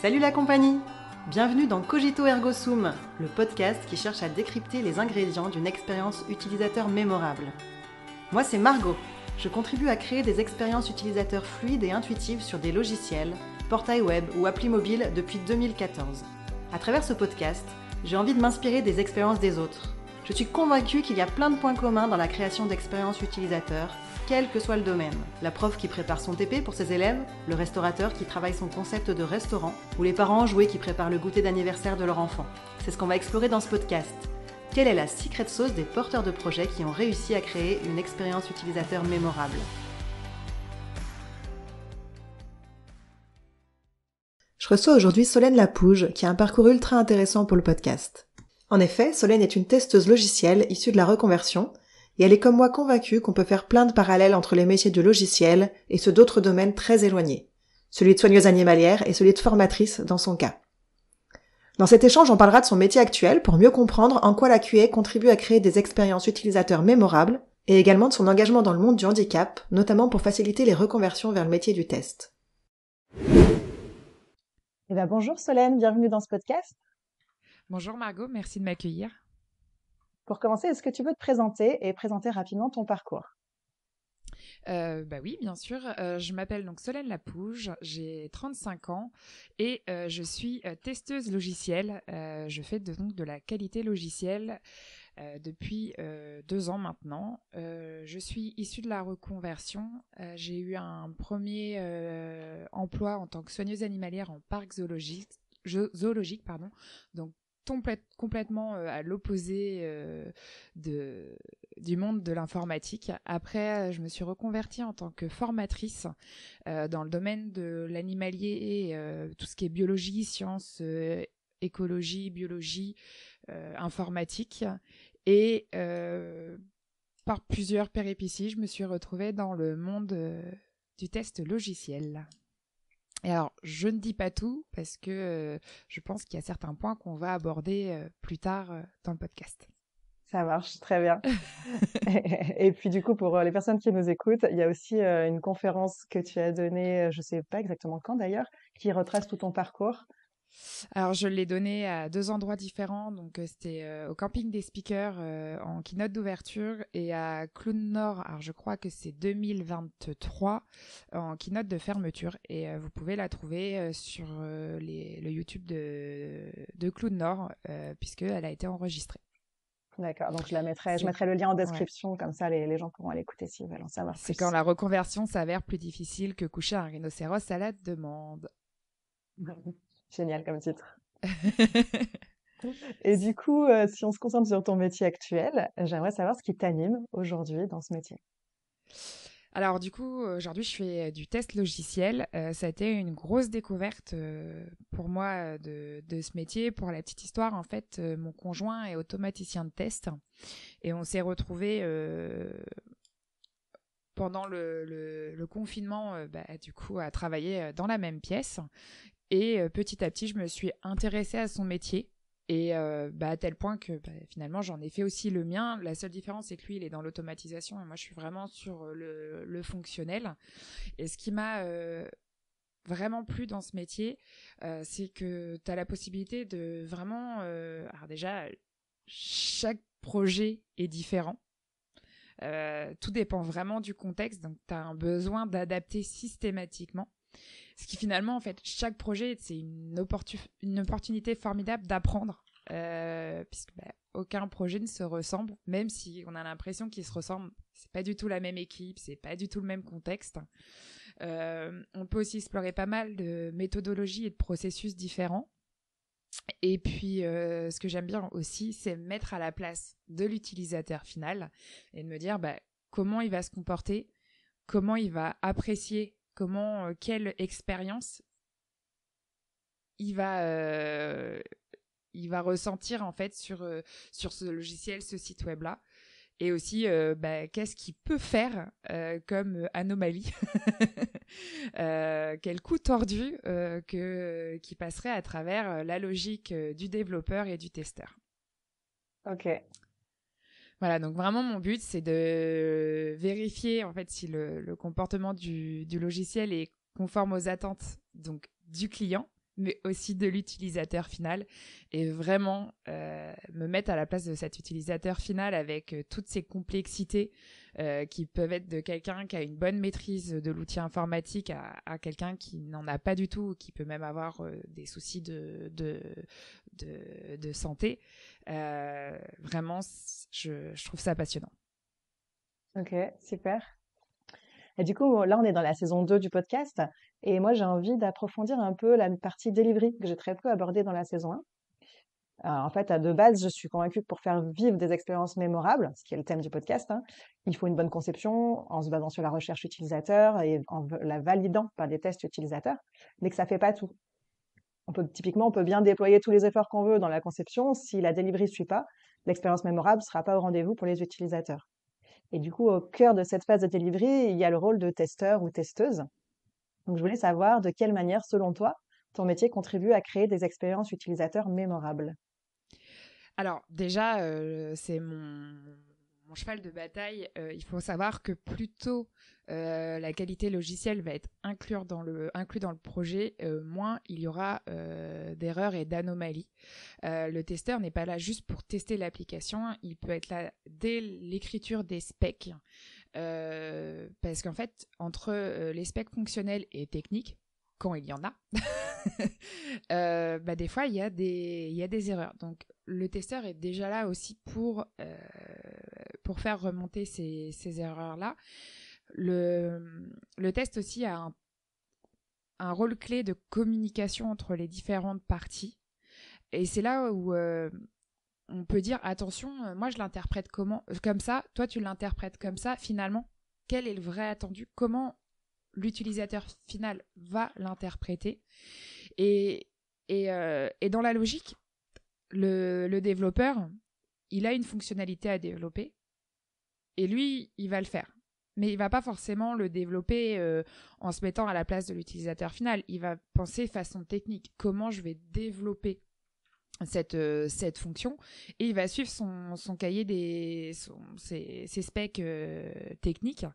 Salut la compagnie! Bienvenue dans Cogito Ergo Sum, le podcast qui cherche à décrypter les ingrédients d'une expérience utilisateur mémorable. Moi c'est Margot, je contribue à créer des expériences utilisateurs fluides et intuitives sur des logiciels, portails web ou applis mobiles depuis 2014. À travers ce podcast, j'ai envie de m'inspirer des expériences des autres. Je suis convaincue qu'il y a plein de points communs dans la création d'expériences utilisateurs, quel que soit le domaine. La prof qui prépare son TP pour ses élèves, le restaurateur qui travaille son concept de restaurant, ou les parents enjoués qui préparent le goûter d'anniversaire de leur enfant. C'est ce qu'on va explorer dans ce podcast. Quelle est la secret sauce des porteurs de projets qui ont réussi à créer une expérience utilisateur mémorable? Je reçois aujourd'hui Solène Lapouge, qui a un parcours ultra intéressant pour le podcast. En effet, Solène est une testeuse logicielle issue de la reconversion, et elle est comme moi convaincue qu'on peut faire plein de parallèles entre les métiers du logiciel et ceux d'autres domaines très éloignés, celui de soigneuse animalière et celui de formatrice dans son cas. Dans cet échange, on parlera de son métier actuel pour mieux comprendre en quoi la QA contribue à créer des expériences utilisateurs mémorables et également de son engagement dans le monde du handicap, notamment pour faciliter les reconversions vers le métier du test. Bonjour Solène, bienvenue dans ce podcast. Bonjour Margot, merci de m'accueillir. Pour commencer, est-ce que tu veux te présenter et présenter rapidement ton parcours? Oui, bien sûr. Je m'appelle donc Solène Lapouge, j'ai 35 ans et je suis testeuse logicielle. Je fais donc de la qualité logicielle depuis 2 ans maintenant. Je suis issue de la reconversion. J'ai eu un premier emploi en tant que soigneuse animalière en parc zoologique, donc complètement à l'opposé du monde de l'informatique. Après, je me suis reconvertie en tant que formatrice dans le domaine de l'animalier et tout ce qui est biologie, sciences, écologie, biologie, informatique. Et par plusieurs péripéties, je me suis retrouvée dans le monde du test logiciel. Et alors, je ne dis pas tout parce que je pense qu'il y a certains points qu'on va aborder plus tard dans le podcast. Ça marche, très bien. Et puis du coup, pour les personnes qui nous écoutent, il y a aussi une conférence que tu as donnée, je ne sais pas exactement quand d'ailleurs, qui retrace tout ton parcours. Alors, je l'ai donnée à 2 endroits différents. Donc, c'était au camping des speakers en keynote d'ouverture et à Clown Nord. Alors, je crois que c'est 2023 en keynote de fermeture. Et vous pouvez la trouver sur le YouTube de Clown Nord puisqu'elle a été enregistrée. D'accord, donc je mettrai le lien en description, ouais. Comme ça les gens pourront l'écouter s'ils veulent en savoir plus. C'est quand la reconversion s'avère plus difficile que coucher un rhinocéros à la demande. Génial comme titre. Et du coup, si on se concentre sur ton métier actuel, j'aimerais savoir ce qui t'anime aujourd'hui dans ce métier. Alors du coup, aujourd'hui, je fais du test logiciel. Ça a été une grosse découverte pour moi de ce métier. Pour la petite histoire, en fait, mon conjoint est automaticien de test et on s'est retrouvés pendant le confinement, du coup, à travailler dans la même pièce. Et petit à petit, je me suis intéressée à son métier. Et à tel point que finalement, j'en ai fait aussi le mien. La seule différence, c'est que lui, il est dans l'automatisation et moi, je suis vraiment sur le fonctionnel. Et ce qui m'a vraiment plu dans ce métier, c'est que tu as la possibilité de vraiment... alors déjà, chaque projet est différent. Tout dépend vraiment du contexte. Donc, tu as un besoin d'adapter systématiquement. Ce qui finalement, en fait, chaque projet, c'est une opportunité formidable d'apprendre, puisque aucun projet ne se ressemble, même si on a l'impression qu'ils se ressemblent. C'est pas du tout la même équipe, c'est pas du tout le même contexte. On peut aussi explorer pas mal de méthodologies et de processus différents. Et puis, ce que j'aime bien aussi, c'est me mettre à la place de l'utilisateur final et de me dire comment il va se comporter, comment il va apprécier, quelle expérience il va ressentir en fait sur ce logiciel, ce site web là, et aussi qu'est-ce qu'il peut faire comme anomalie, quel coup tordu qui passerait à travers la logique du développeur et du testeur. Ok. Voilà, donc vraiment mon but c'est de vérifier en fait si le comportement du logiciel est conforme aux attentes donc du client mais aussi de l'utilisateur final, et vraiment me mettre à la place de cet utilisateur final avec toutes ces complexités qui peuvent être de quelqu'un qui a une bonne maîtrise de l'outil informatique à quelqu'un qui n'en a pas du tout, qui peut même avoir des soucis de santé. Vraiment, je trouve ça passionnant. Ok, super. Et du coup, là, on est dans la saison 2 du podcast. Et moi, j'ai envie d'approfondir un peu la partie delivery que j'ai très peu abordée dans la saison 1. En fait, de base, je suis convaincue que pour faire vivre des expériences mémorables, ce qui est le thème du podcast, hein, il faut une bonne conception en se basant sur la recherche utilisateur et en la validant par des tests utilisateurs, mais que ça fait pas tout. Typiquement, on peut bien déployer tous les efforts qu'on veut dans la conception. Si la delivery ne suit pas, l'expérience mémorable ne sera pas au rendez-vous pour les utilisateurs. Et du coup, au cœur de cette phase de delivery, il y a le rôle de testeur ou testeuse. Donc, je voulais savoir de quelle manière, selon toi, ton métier contribue à créer des expériences utilisateurs mémorables. Alors déjà, c'est mon cheval de bataille. Il faut savoir que plus tôt la qualité logicielle va être inclus dans le projet, moins il y aura d'erreurs et d'anomalies. Le testeur n'est pas là juste pour tester l'application, il peut être là dès l'écriture des specs. Parce qu'en fait, entre les specs fonctionnels et techniques, quand il y en a, des fois il y a des erreurs. Donc le testeur est déjà là aussi pour faire remonter ces erreurs-là. Le test aussi a un rôle clé de communication entre les différentes parties. Et c'est là où on peut dire attention, moi je l'interprète comme ça, toi tu l'interprètes comme ça. Finalement, quel est le vrai attendu? Comment l'utilisateur final va l'interpréter? Et dans la logique, le développeur, il a une fonctionnalité à développer et lui, il va le faire. Mais il va pas forcément le développer en se mettant à la place de l'utilisateur final. Il va penser façon technique. Comment je vais développer cette fonction, et il va suivre son cahier ses specs techniques.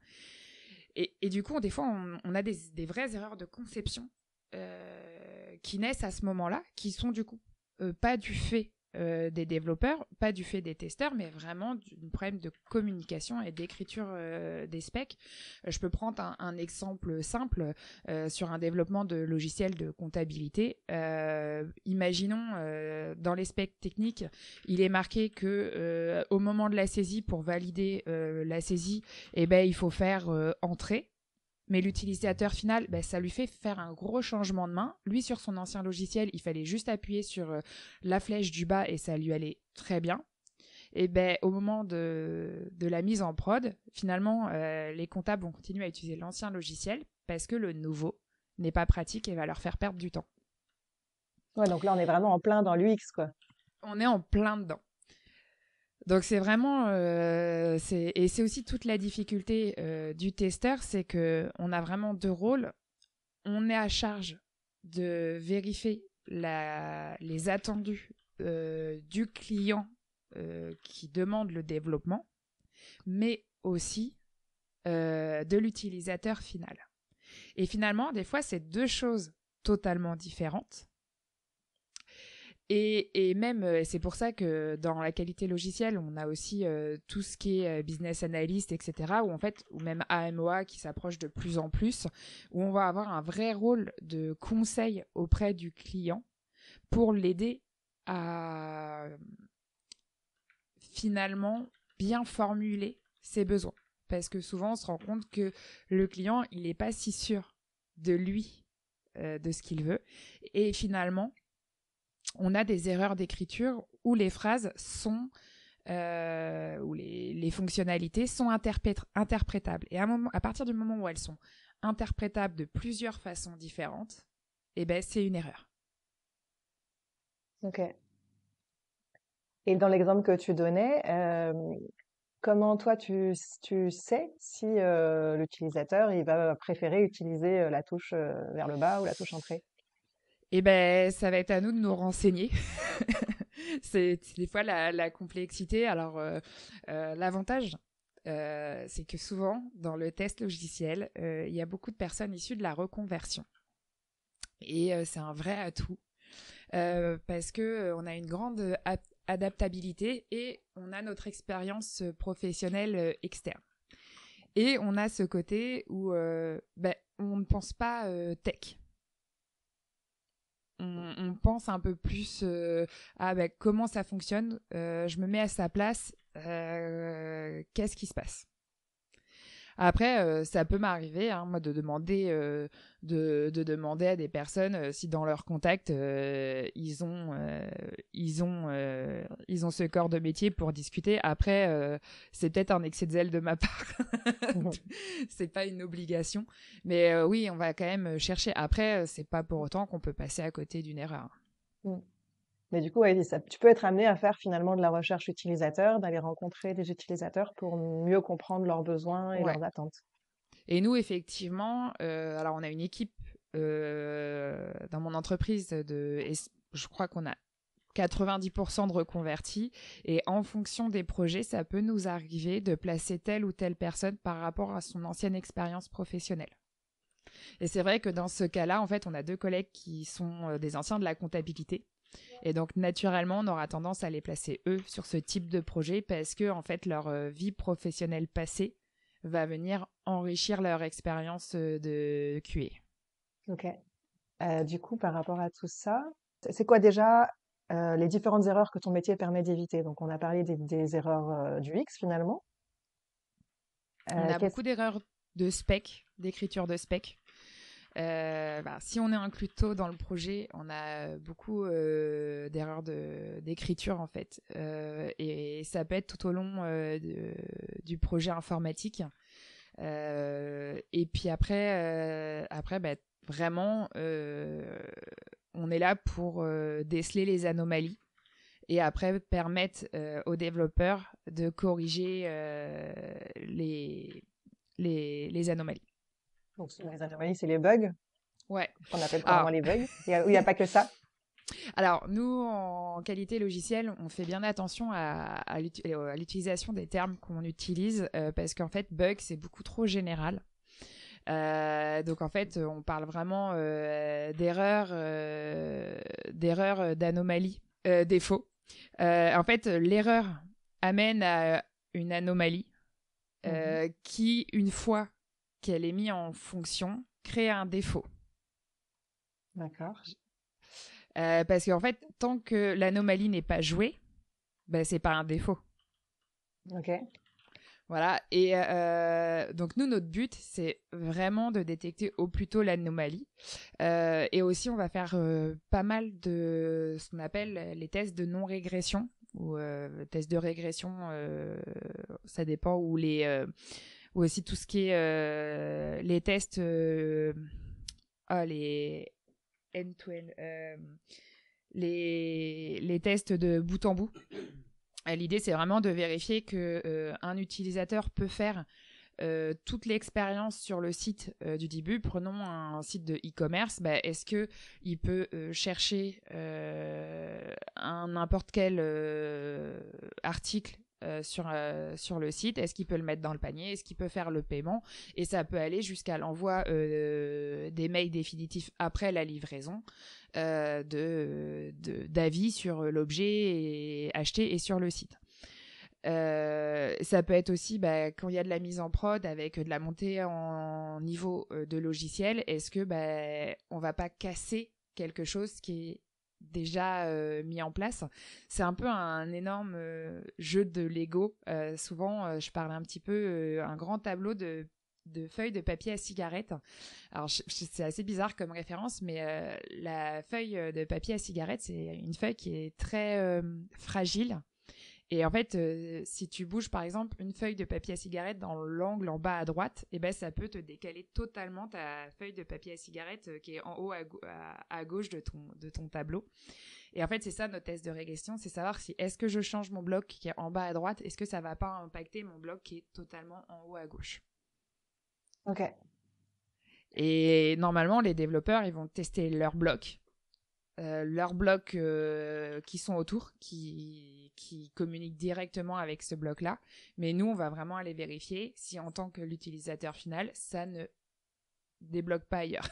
Et du coup, des fois, on a des vraies erreurs de conception qui naissent à ce moment-là, qui sont du coup pas du fait des développeurs, pas du fait des testeurs, mais vraiment d'un problème de communication et d'écriture des specs. Je peux prendre un exemple simple sur un développement de logiciels de comptabilité. Imaginons dans les specs techniques, il est marqué que au moment de la saisie, pour valider la saisie, il faut faire entrée. Mais l'utilisateur final, ça lui fait faire un gros changement de main. Lui, sur son ancien logiciel, il fallait juste appuyer sur la flèche du bas et ça lui allait très bien. Et au moment de la mise en prod, finalement, les comptables vont continuer à utiliser l'ancien logiciel parce que le nouveau n'est pas pratique et va leur faire perdre du temps. Ouais, donc là, on est vraiment en plein dans l'UX, quoi. On est en plein dedans. Donc c'est vraiment et c'est aussi toute la difficulté du testeur, c'est que on a vraiment deux rôles. On est à charge de vérifier les attendus du client qui demande le développement, mais aussi de l'utilisateur final. Et finalement, des fois, c'est deux choses totalement différentes. Et même, c'est pour ça que dans la qualité logicielle, on a aussi tout ce qui est business analyst, etc., ou même AMOA qui s'approche de plus en plus, où on va avoir un vrai rôle de conseil auprès du client pour l'aider à finalement bien formuler ses besoins. Parce que souvent, on se rend compte que le client, il n'est pas si sûr de lui, de ce qu'il veut. Et finalement, on a des erreurs d'écriture où les phrases sont, où les fonctionnalités sont interprétables. Et à partir du moment où elles sont interprétables de plusieurs façons différentes, c'est une erreur. Ok. Et dans l'exemple que tu donnais, comment toi tu sais si l'utilisateur il va préférer utiliser la touche vers le bas ou la touche entrée? Ça va être à nous de nous renseigner. C'est des fois la complexité. Alors, l'avantage, c'est que souvent, dans le test logiciel, il y a beaucoup de personnes issues de la reconversion. Et c'est un vrai atout parce que on a une grande adaptabilité et on a notre expérience professionnelle externe. Et on a ce côté où on ne pense pas tech. On pense un peu plus comment ça fonctionne, je me mets à sa place, qu'est-ce qui se passe. Après, ça peut m'arriver, hein, moi, de demander à des personnes si dans leur contact ils ont ce corps de métier pour discuter. Après, c'est peut-être un excès de zèle de ma part. C'est pas une obligation, mais oui, on va quand même chercher. Après, c'est pas pour autant qu'on peut passer à côté d'une erreur. Mm. Mais du coup, ouais, tu peux être amené à faire finalement de la recherche utilisateur, d'aller rencontrer des utilisateurs pour mieux comprendre leurs besoins et Ouais. leurs attentes. Et nous, effectivement, alors on a une équipe dans mon entreprise je crois qu'on a 90% de reconvertis, et en fonction des projets, ça peut nous arriver de placer telle ou telle personne par rapport à son ancienne expérience professionnelle. Et c'est vrai que dans ce cas-là, en fait, on a 2 collègues qui sont des anciens de la comptabilité. Et donc, naturellement, on aura tendance à les placer, eux, sur ce type de projet parce que, en fait, leur vie professionnelle passée va venir enrichir leur expérience de QA. Ok. Du coup, par rapport à tout ça, c'est quoi déjà les différentes erreurs que ton métier permet d'éviter? Donc, on a parlé des erreurs du X finalement. On a Qu'est-ce beaucoup d'erreurs de spec, d'écriture de spec. Si on est inclus tôt dans le projet, on a beaucoup d'erreurs d'écriture en fait, et ça peut être tout au long du projet informatique. Et puis après, vraiment, on est là pour déceler les anomalies et après permettre aux développeurs de corriger les anomalies. Donc, les anomalies, c'est les bugs, Ouais. qu'on appelle couramment Alors, les bugs. Il y a pas que ça. Alors, nous, en qualité logicielle, on fait bien attention à l'utilisation des termes qu'on utilise parce qu'en fait, bug, c'est beaucoup trop général. Donc, en fait, on parle vraiment d'erreurs, d'anomalies, défauts. En fait, l'erreur amène à une anomalie qui, une fois qu'elle est mise en fonction, crée un défaut. D'accord. Parce qu'en fait, tant que l'anomalie n'est pas jouée, c'est pas un défaut. Ok. Voilà. Et donc nous, notre but, c'est vraiment de détecter au plus tôt l'anomalie. Et aussi, on va faire pas mal de ce qu'on appelle les tests de non-régression ou tests de régression. Ça dépend, ou ou aussi tout ce qui est les tests, les end-to-end, les tests de bout en bout. L'idée, c'est vraiment de vérifier que un utilisateur peut faire toute l'expérience sur le site du début. Prenons un site de e-commerce. Est-ce que il peut chercher n'importe quel article sur le site? Est-ce qu'il peut le mettre dans le panier? Est-ce qu'il peut faire le paiement? Et ça peut aller jusqu'à l'envoi des mails définitifs après la livraison d'avis sur l'objet acheté et sur le site. Ça peut être aussi quand il y a de la mise en prod avec de la montée en niveau de logiciel, est-ce que on va pas casser quelque chose qui est déjà mis en place? C'est un peu un énorme jeu de Lego. Souvent, je parle un petit peu un grand tableau de feuilles de papier à cigarette. Alors, c'est assez bizarre comme référence, mais la feuille de papier à cigarette, c'est une feuille qui est très fragile. Et en fait, si tu bouges par exemple une feuille de papier à cigarette dans l'angle en bas à droite, ça peut te décaler totalement ta feuille de papier à cigarette qui est en haut à gauche de ton tableau. Et en fait, c'est ça notre test de régression, c'est savoir si est-ce que je change mon bloc qui est en bas à droite, est-ce que ça va pas impacter mon bloc qui est totalement en haut à gauche. Ok. Et normalement, les développeurs, ils vont tester leurs blocs qui sont autour, qui communiquent directement avec ce bloc-là. Mais nous, on va vraiment aller vérifier si, en tant que l'utilisateur final, ça ne débloque pas ailleurs.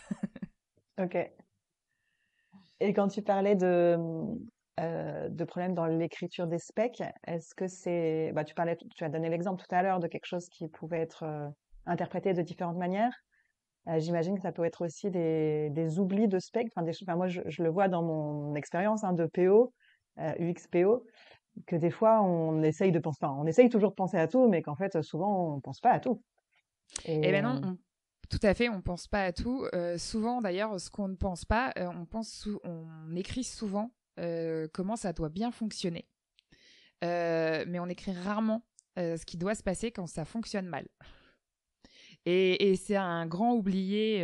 Ok. Et quand tu parlais de problèmes dans l'écriture des specs, est-ce que c'est, bah, tu as donné l'exemple tout à l'heure de quelque chose qui pouvait être interprété de différentes manières. J'imagine que ça peut être aussi des oublis de specs. Enfin, moi, je le vois dans mon expérience de PO, UX PO, que des fois, on essaye toujours de penser à tout, mais qu'en fait, souvent, on pense pas à tout. Eh Et ben non, tout à fait, on pense pas à tout. Souvent, d'ailleurs, ce qu'on ne pense pas, on écrit souvent comment ça doit bien fonctionner. Mais on écrit rarement ce qui doit se passer quand ça fonctionne mal. Et c'est un grand oublié,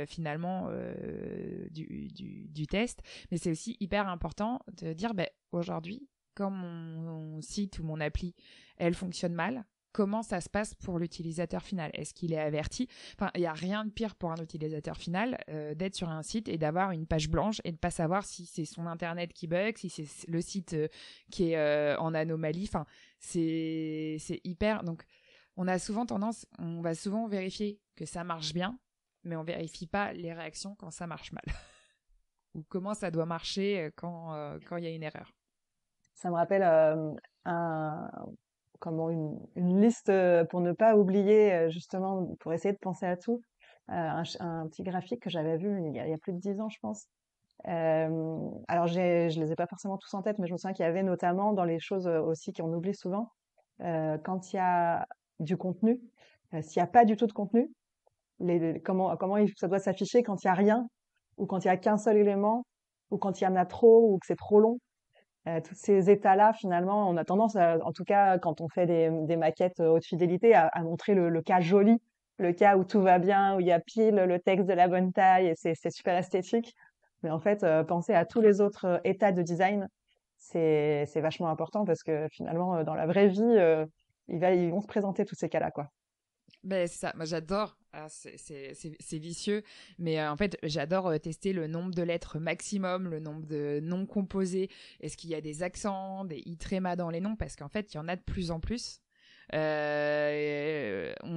finalement du test. Mais c'est aussi hyper important de dire, aujourd'hui, quand mon site ou mon appli, elle fonctionne mal, comment ça se passe pour l'utilisateur final? Est-ce qu'il est averti? Enfin, il n'y a rien de pire pour un utilisateur final d'être sur un site et d'avoir une page blanche et de pas savoir si c'est son internet qui bug, si c'est le site qui est en anomalie. Enfin, c'est hyper. Donc, on va souvent vérifier que ça marche bien, mais on vérifie pas les réactions quand ça marche mal ou comment ça doit marcher quand il y a une erreur. ça me rappelle un, une liste pour ne pas oublier, justement, pour essayer de penser à tout. Un petit graphique que j'avais vu il y a plus de 10 ans, je pense. Alors, je les ai pas forcément tous en tête, mais je me souviens qu'il y avait notamment dans les choses aussi qu'on oublie souvent, quand il y a du contenu, s'il n'y a pas du tout de contenu, comment ça doit s'afficher quand il y a rien, ou quand il y a qu'un seul élément, ou quand il y en a trop, ou que c'est trop long. Tous ces états-là, finalement, on a tendance, en tout cas, quand on fait des maquettes haute fidélité, à montrer le cas joli, le cas où tout va bien, où il y a pile le texte de la bonne taille, et c'est super esthétique. Mais en fait, penser à tous les autres états de design, c'est vachement important parce que finalement, dans la vraie vie, ils vont se présenter tous ces cas-là, quoi. Ben, c'est ça, moi j'adore. Ah, c'est vicieux, mais en fait j'adore tester le nombre de lettres maximum, le nombre de noms composés. Est-ce qu'il y a des accents, des i trémas dans les noms? Parce qu'en fait il y en a de plus en plus. On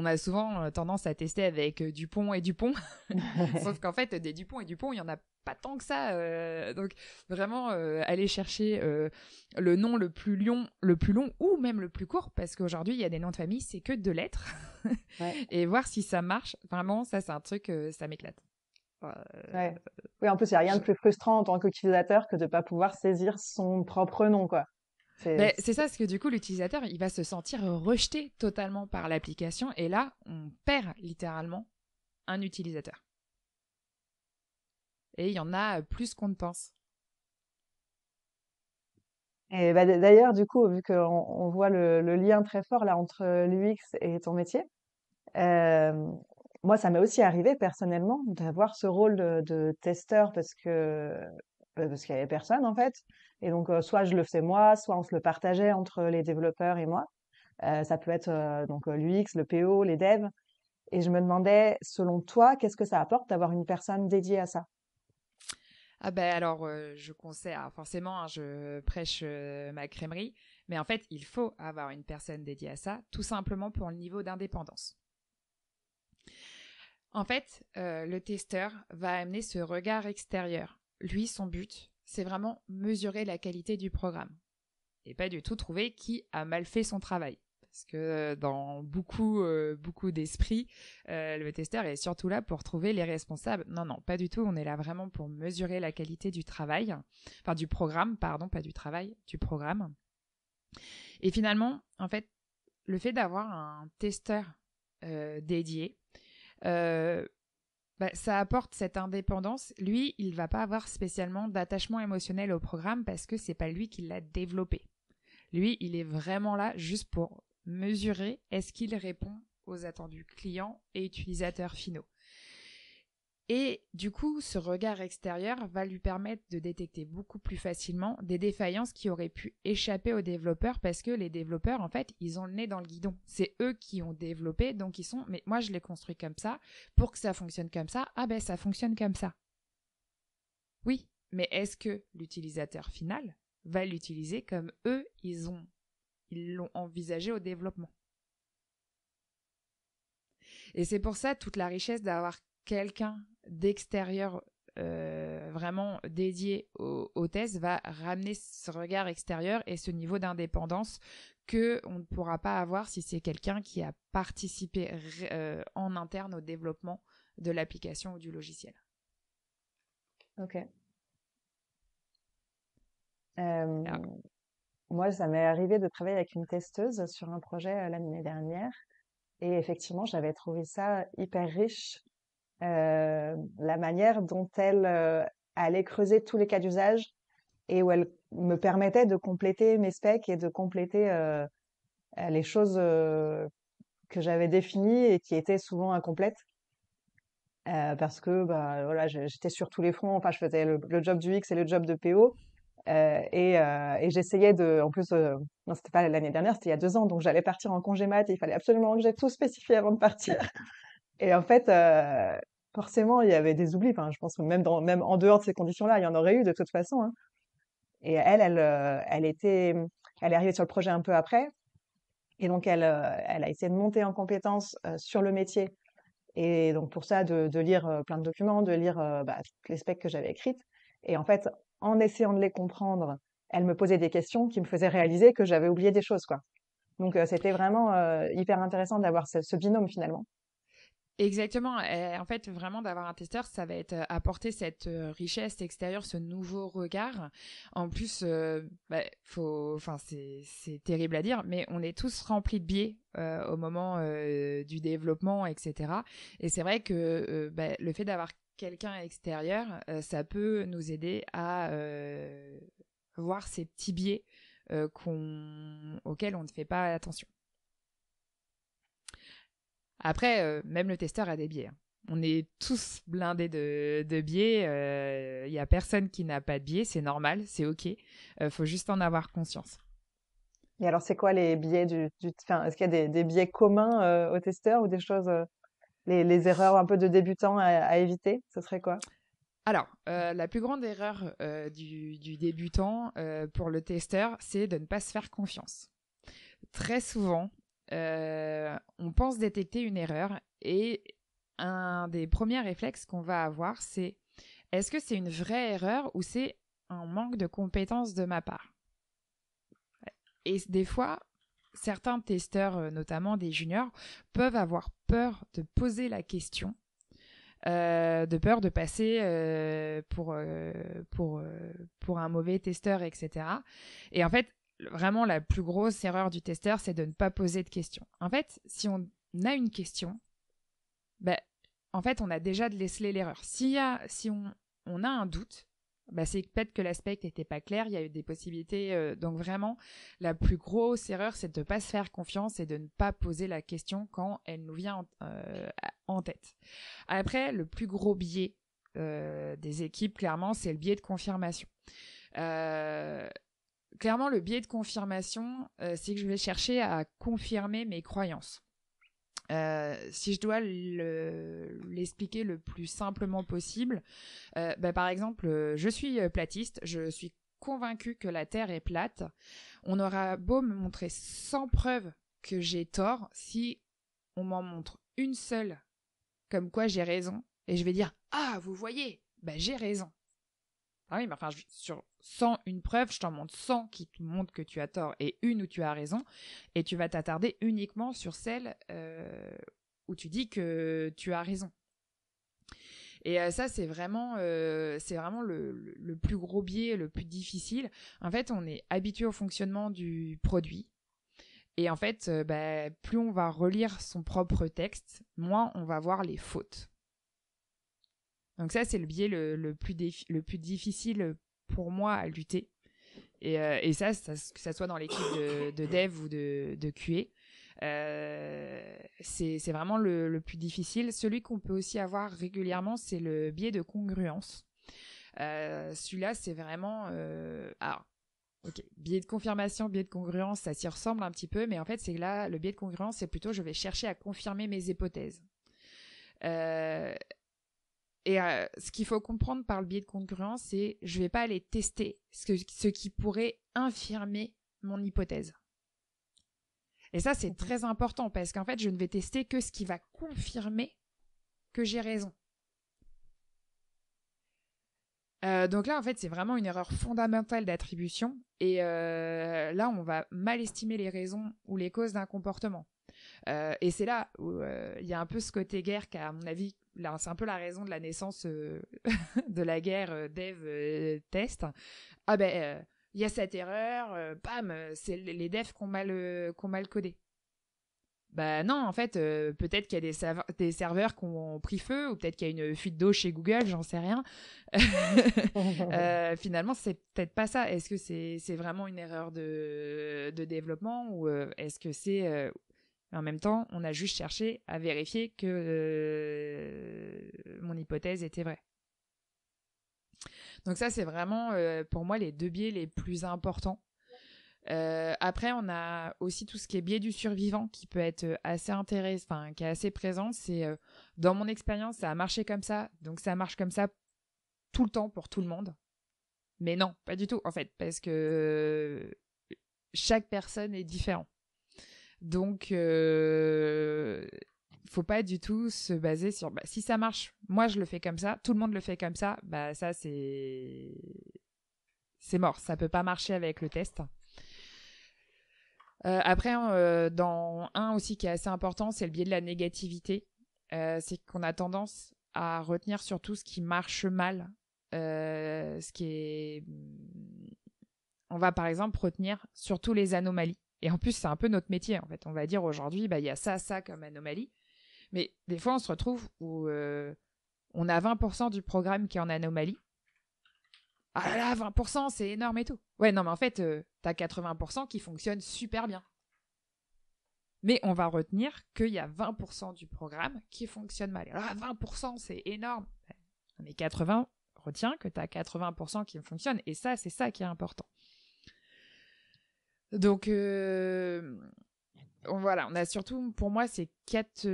a souvent tendance à tester avec Dupont et Dupont, sauf qu'en fait des Dupont et Dupont il y en a pas tant que ça. Donc vraiment aller chercher le nom le plus long ou même le plus court, parce qu'aujourd'hui il y a des noms de famille c'est que 2 lettres. Ouais. Et voir si ça marche. Vraiment, ça, c'est un truc, ça m'éclate. Euh, Ouais. Oui, en plus, il n'y a rien je- de plus frustrant en tant qu'utilisateur que de ne pas pouvoir saisir son propre nom, quoi. C'est, Ben, c'est ça, parce que du coup, l'utilisateur, il va se sentir rejeté totalement par l'application. Et là, on perd littéralement un utilisateur. Et il y en a plus qu'on ne pense. Et bah, d'ailleurs, du coup, vu qu'on voit le lien très fort là entre l'UX et ton métier, euh, moi, ça m'est aussi arrivé personnellement d'avoir ce rôle de testeur parce qu'il y avait personne en fait. Et donc, soit je le faisais moi, soit on se le partageait entre les développeurs et moi. Ça peut être donc l'UX, le PO, les devs. Et je me demandais, selon toi, qu'est-ce que ça apporte d'avoir une personne dédiée à ça? Ah ben alors, je conseille, alors forcément, hein, je prêche ma crèmerie, mais en fait, il faut avoir une personne dédiée à ça, tout simplement pour le niveau d'indépendance. En fait, le testeur va amener ce regard extérieur. Lui, son but, c'est vraiment mesurer la qualité du programme et pas du tout trouver qui a mal fait son travail. Parce que dans beaucoup d'esprits, le testeur est surtout là pour trouver les responsables. Non, non, pas du tout. On est là vraiment pour mesurer la qualité du travail, enfin du programme, pardon, pas du travail, du programme. Et finalement, en fait, le fait d'avoir un testeur dédié, euh, ça apporte cette indépendance. Lui, il va pas avoir spécialement d'attachement émotionnel au programme parce que c'est pas lui qui l'a développé. Lui, il est vraiment là juste pour mesurer est-ce qu'il répond aux attendus clients et utilisateurs finaux. Et du coup, ce regard extérieur va lui permettre de détecter beaucoup plus facilement des défaillances qui auraient pu échapper aux développeurs parce que les développeurs, en fait, ils ont le nez dans le guidon. C'est eux qui ont développé, donc ils sont, mais moi je l'ai construit comme ça, pour que ça fonctionne comme ça, ah ben ça fonctionne comme ça. Oui, mais est-ce que l'utilisateur final va l'utiliser comme eux, ils l'ont envisagé au développement? Et c'est pour ça toute la richesse d'avoir quelqu'un d'extérieur vraiment dédié au test va ramener ce regard extérieur et ce niveau d'indépendance qu'on ne pourra pas avoir si c'est quelqu'un qui a participé en interne au développement de l'application ou du logiciel. Ok. Moi, ça m'est arrivé de travailler avec une testeuse sur un projet l'année dernière. Et effectivement, j'avais trouvé ça hyper riche, la manière dont elle allait creuser tous les cas d'usage et où elle me permettait de compléter mes specs et de compléter les choses que j'avais définies et qui étaient souvent incomplètes. Parce que bah, voilà, j'étais sur tous les fronts. Enfin, je faisais le job du X et le job de PO. Et j'essayais en plus, non, c'était pas l'année dernière, c'était il y a 2 ans, donc j'allais partir en congé mat et il fallait absolument que j'ai tout spécifié avant de partir. Et en fait, forcément, il y avait des oublis. Enfin, je pense que même en dehors de ces conditions-là, il y en aurait eu de toute façon, hein. Et elle est arrivée sur le projet un peu après. Et donc, elle a essayé de monter en compétences sur le métier. Et donc, pour ça, de lire plein de documents, de lire bah, toutes les specs que j'avais écrites. Et en fait, en essayant de les comprendre, elle me posait des questions qui me faisaient réaliser que j'avais oublié des choses, quoi. Donc, c'était vraiment hyper intéressant d'avoir ce binôme finalement. Exactement. Et en fait, vraiment, d'avoir un testeur, ça va être apporter cette richesse extérieure, ce nouveau regard. En plus, c'est terrible à dire, mais on est tous remplis de biais au moment du développement, etc. Et c'est vrai que le fait d'avoir quelqu'un extérieur, ça peut nous aider à voir ces petits biais auxquels on ne fait pas attention. Après, même le testeur a des biais, hein. On est tous blindés de biais. Y a personne qui n'a pas de biais, c'est normal, c'est OK. Faut juste en avoir conscience. Et alors, c'est quoi les biais enfin, est-ce qu'il y a des biais communs aux testeurs ou des choses, les erreurs un peu de débutants à éviter? Ce serait quoi? Alors, la plus grande erreur du débutant pour le testeur, c'est de ne pas se faire confiance. Très souvent, on pense détecter une erreur et un des premiers réflexes qu'on va avoir, c'est est-ce que c'est une vraie erreur ou c'est un manque de compétences de ma part? Et des fois, certains testeurs, notamment des juniors, peuvent avoir peur de poser la question, de peur de passer pour un mauvais testeur, etc. Et en fait, vraiment, la plus grosse erreur du testeur, c'est de ne pas poser de questions. En fait, si on a une question, en fait, on a déjà décelé l'erreur. Si on a un doute, c'est peut-être que l'aspect n'était pas clair, il y a eu des possibilités. Donc vraiment, la plus grosse erreur, c'est de ne pas se faire confiance et de ne pas poser la question quand elle nous vient en tête. Après, le plus gros biais des équipes, clairement, c'est le biais de confirmation. Clairement, le biais de confirmation, c'est que je vais chercher à confirmer mes croyances. Si je dois l'expliquer le plus simplement possible, par exemple, je suis platiste, je suis convaincue que la Terre est plate. On aura beau me montrer sans preuve que j'ai tort, si on m'en montre une seule, comme quoi j'ai raison, et je vais dire « Ah, vous voyez, j'ai raison ». Ah oui, mais enfin, sans une preuve, je t'en montre 100 qui te montrent que tu as tort et une où tu as raison. Et tu vas t'attarder uniquement sur celle où tu dis que tu as raison. Et ça, c'est vraiment le plus gros biais, le plus difficile. En fait, on est habitué au fonctionnement du produit. Et en fait, plus on va relire son propre texte, moins on va voir les fautes. Donc ça, c'est le biais le plus difficile pour moi à lutter. Et ça, que ça soit dans l'équipe de dev ou de QA, c'est vraiment le plus difficile. Celui qu'on peut aussi avoir régulièrement, c'est le biais de congruence. Celui-là, c'est vraiment... alors, ok, biais de confirmation, biais de congruence, ça s'y ressemble un petit peu, mais en fait, c'est là, le biais de congruence, c'est plutôt je vais chercher à confirmer mes hypothèses. Et ce qu'il faut comprendre par le biais de congruence, c'est je vais pas aller tester ce qui pourrait infirmer mon hypothèse. Et ça, c'est très important parce qu'en fait, je ne vais tester que ce qui va confirmer que j'ai raison. Donc là, en fait, c'est vraiment une erreur fondamentale d'attribution. Et là, on va mal estimer les raisons ou les causes d'un comportement. Et c'est là où il y a un peu ce côté guerre qui, à mon avis, là, c'est un peu la raison de la naissance de la guerre dev-test. Ah ben, il y a cette erreur, bam, c'est les devs qui ont mal codé. Bah non, en fait, peut-être qu'il y a des serveurs qui ont pris feu, ou peut-être qu'il y a une fuite d'eau chez Google, j'en sais rien. Finalement, c'est peut-être pas ça. Est-ce que c'est vraiment une erreur de développement, ou est-ce que c'est... en même temps, on a juste cherché à vérifier que mon hypothèse était vraie. Donc ça, c'est vraiment, pour moi, les 2 biais les plus importants. Après, on a aussi tout ce qui est biais du survivant qui peut être assez intéressant, qui est assez présent. C'est dans mon expérience, ça a marché comme ça, donc ça marche comme ça tout le temps pour tout le monde. Mais non, pas du tout en fait, parce que chaque personne est différente. Donc, faut pas du tout se baser sur si ça marche, moi je le fais comme ça, tout le monde le fait comme ça, ça c'est mort, ça peut pas marcher avec le test. Après, dans un aussi qui est assez important, c'est le biais de la négativité. C'est qu'on a tendance à retenir surtout ce qui marche mal. Ce qui est... On va par exemple retenir surtout les anomalies. Et en plus, c'est un peu notre métier, en fait. On va dire aujourd'hui, il y a ça comme anomalie. Mais des fois, on se retrouve où on a 20% du programme qui est en anomalie. Ah là là, 20%, c'est énorme et tout. Ouais, non, mais en fait, t'as 80% qui fonctionnent super bien. Mais on va retenir qu'il y a 20% du programme qui fonctionne mal. Alors, 20%, c'est énorme. Mais 80, retiens que t'as 80% qui fonctionnent. Et ça, c'est ça qui est important. Donc, voilà, on a surtout, pour moi, ces 4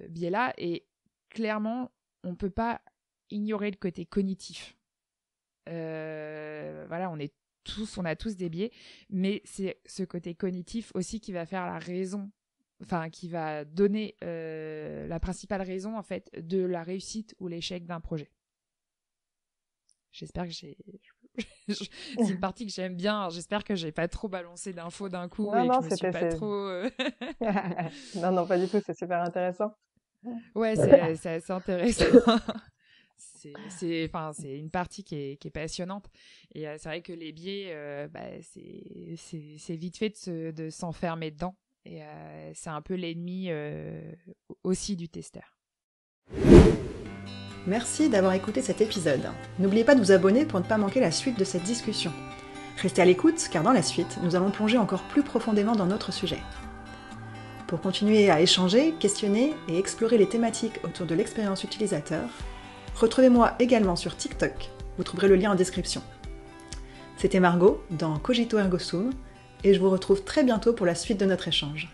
biais-là. Et clairement, on ne peut pas ignorer le côté cognitif. Voilà, on a tous des biais, mais c'est ce côté cognitif aussi qui va faire la raison, qui va donner la principale raison en fait de la réussite ou l'échec d'un projet. J'espère que c'est une partie que j'aime bien. J'espère que j'ai pas trop balancé d'infos d'un coup et que je me suis pas trop. Non, pas du tout. C'est super intéressant. Ouais, c'est assez intéressant. C'est une partie qui est passionnante, et c'est vrai que les biais c'est vite fait de s'enfermer dedans, et c'est un peu l'ennemi aussi du testeur. Merci d'avoir écouté cet épisode. N'oubliez pas de vous abonner pour ne pas manquer la suite de cette discussion. Restez à l'écoute, car dans la suite, nous allons plonger encore plus profondément dans notre sujet. Pour continuer à échanger, questionner et explorer les thématiques autour de l'expérience utilisateur, retrouvez-moi également sur TikTok, vous trouverez le lien en description. C'était Margot dans Cogito Ergo Sum, et je vous retrouve très bientôt pour la suite de notre échange.